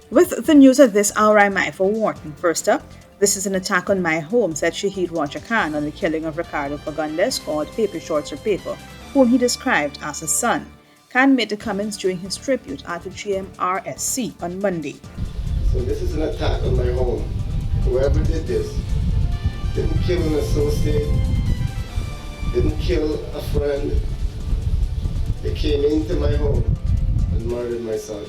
With the news at this hour, I'm Michael Wharton. First up, this is an attack on my home, said Shahid Roger Khan on the killing of Ricardo Fagundes, called Paper Shorts or Paper, whom he described as a son. Khan made the comments during his tribute at the GMRSC on Monday. So this is an attack on my home. Whoever did this didn't kill an associate, didn't kill a friend. They came into my home and murdered my son.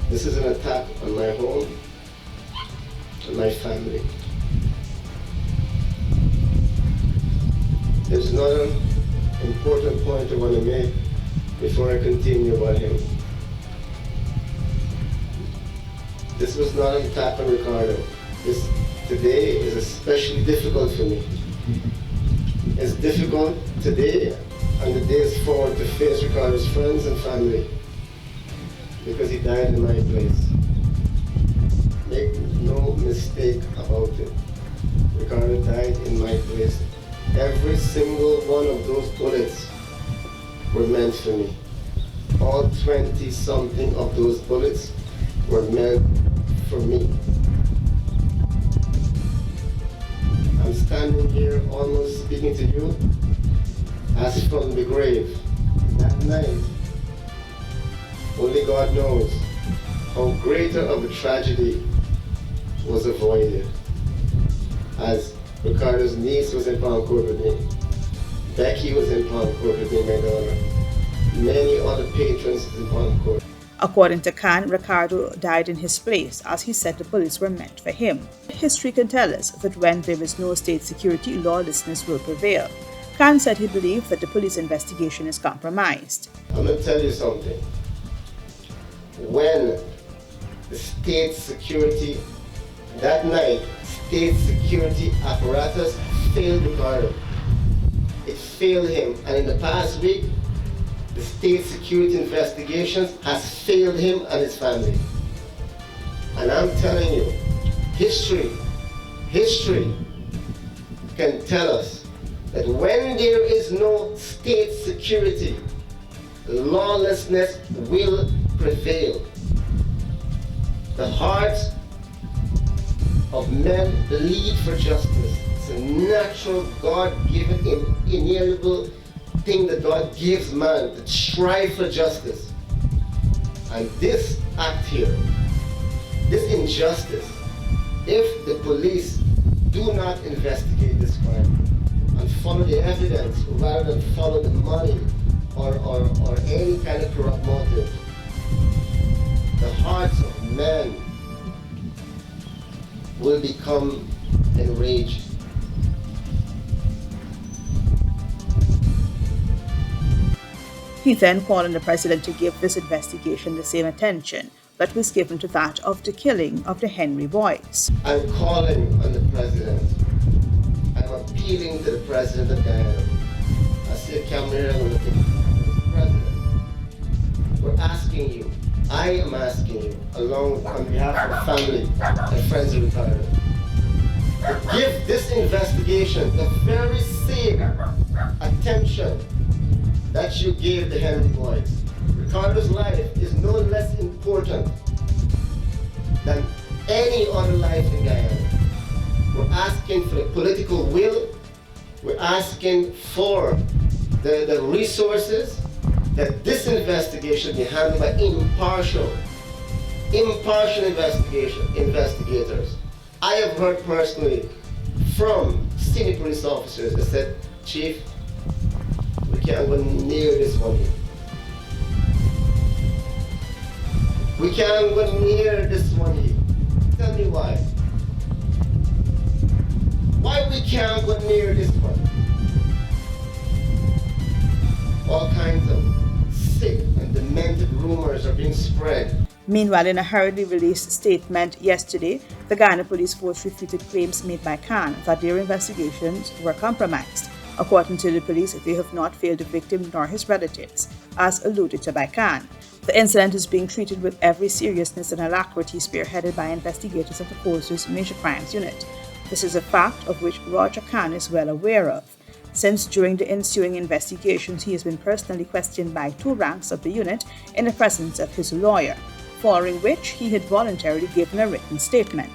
This is an attack on my home and my family. There's another important point I want to make before I continue about him. This was not an attack on Ricardo. This today is especially difficult for me. It's difficult today and the days forward to face Ricardo's friends and family, because he died in my place. Make no mistake about it. Ricardo died in my place. Every single one of those bullets were meant for me. All 20-something of those bullets were meant for me. I'm standing here almost speaking to you as from the grave. That night, only God knows how greater of a tragedy was avoided. As Ricardo's niece was in Palm Court with me, Becky was in Palm Court with me, my daughter. Many other patrons in Palm Court. According to Khan, Ricardo died in his place, as he said the bullets were meant for him. History can tell us that when there is no state security, lawlessness will prevail. Khan said he believed that the police investigation is compromised. I'm going to tell you something. When the state security, that night, state security apparatus failed Ricardo. It failed him, and in the past week, the state security investigations has failed him and his family. And I'm telling you, history can tell us that when there is no state security, lawlessness will prevail. The hearts of men bleed for justice. It's a natural, God-given, inalienable thing that God gives man, to strive for justice. And this act here, this injustice, if the police do not investigate this crime and follow the evidence rather than follow the money or any kind of corrupt motive, the hearts of men will become enraged. He then called on the president to give this investigation the same attention that was given to that of the killing of the Henry boys. I'm calling on the president. I'm appealing to the president of Guyana. I see a camera here, I'm looking. Mr. President, we're asking you, I am asking you, along on behalf of family and friends of Ricardo, to give this investigation the very same attention that you gave the Henry boys. Ricardo's life is no less important than any other life in Guyana. We're asking for the political will. We're asking for the resources that this investigation be handled by impartial investigators. I have heard personally from senior police officers that said, Chief, we can't go near this one here. We can't go near this one here. Tell me why. Why we can't go near this one? All kinds of sick and demented rumors are being spread. Meanwhile, in a hurriedly released statement yesterday, the Guyana Police Force refuted claims made by Khan that their investigations were compromised. According to the police, they have not failed the victim nor his relatives, as alluded to by Khan. The incident is being treated with every seriousness and alacrity, spearheaded by investigators of the force's Major Crimes Unit. This is a fact of which Roger Khan is well aware of. since during the ensuing investigations he has been personally questioned by 2 ranks of the unit in the presence of his lawyer, following which he had voluntarily given a written statement.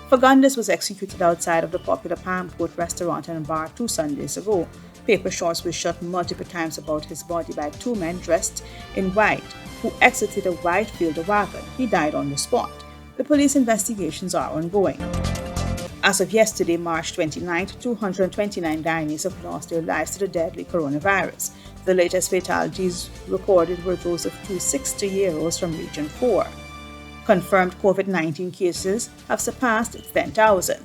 Fagundes was executed outside of the popular Palm Court restaurant and bar 2 Sundays ago. Paper shots were shot multiple times about his body by 2 men dressed in white who exited a white Fielder wagon. He died on the spot. The police investigations are ongoing. As of yesterday, March 29th, 229 Guyanese have lost their lives to the deadly coronavirus. The latest fatalities recorded were those of 2 60-year-olds from Region 4. Confirmed COVID-19 cases have surpassed 10,000.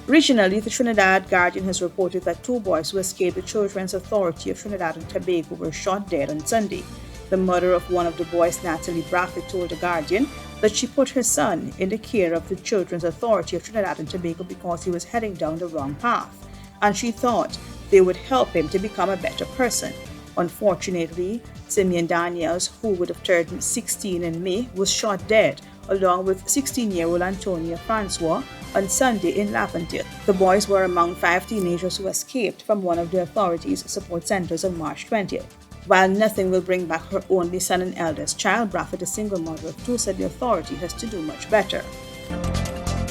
Regionally, the Trinidad Guardian has reported that 2 boys who escaped the Children's Authority of Trinidad and Tobago were shot dead on Sunday. The mother of one of the boys, Natalie Braffett, told the Guardian that she put her son in the care of the Children's Authority of Trinidad and Tobago because he was heading down the wrong path, and she thought they would help him to become a better person. Unfortunately, Simeon Daniels, who would have turned 16 in May, was shot dead, along with 16-year-old Antonia Francois, on Sunday in Laventille. The boys were among 5 teenagers who escaped from one of the authorities' support centers on March 20th. While nothing will bring back her only son and eldest child, Braffett, a single mother of 2, said the authority has to do much better.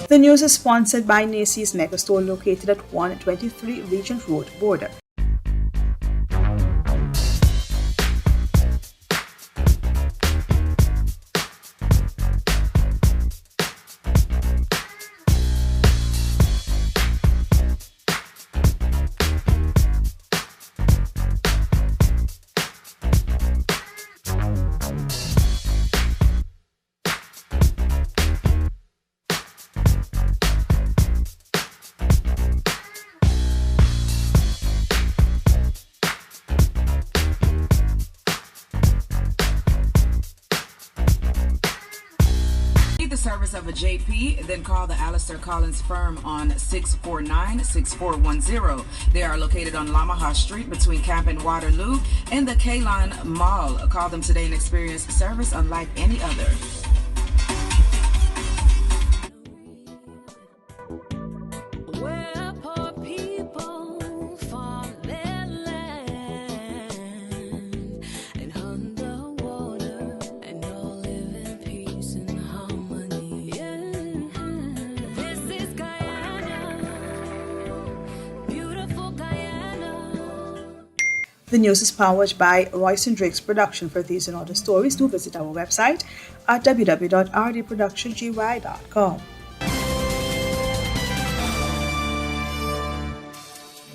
The news is sponsored by Macy's Megastore located at 123 Regent Road, Border. The service of a JP, then call the Alistair Collins firm on 649-6410. They are located on Lamaha Street between Camp and Waterloo in the Kalon Mall. Call them today and experience service unlike any other. The news is powered by Royce & Drake's production. For these and other stories, do visit our website at www.rdproductiongy.com.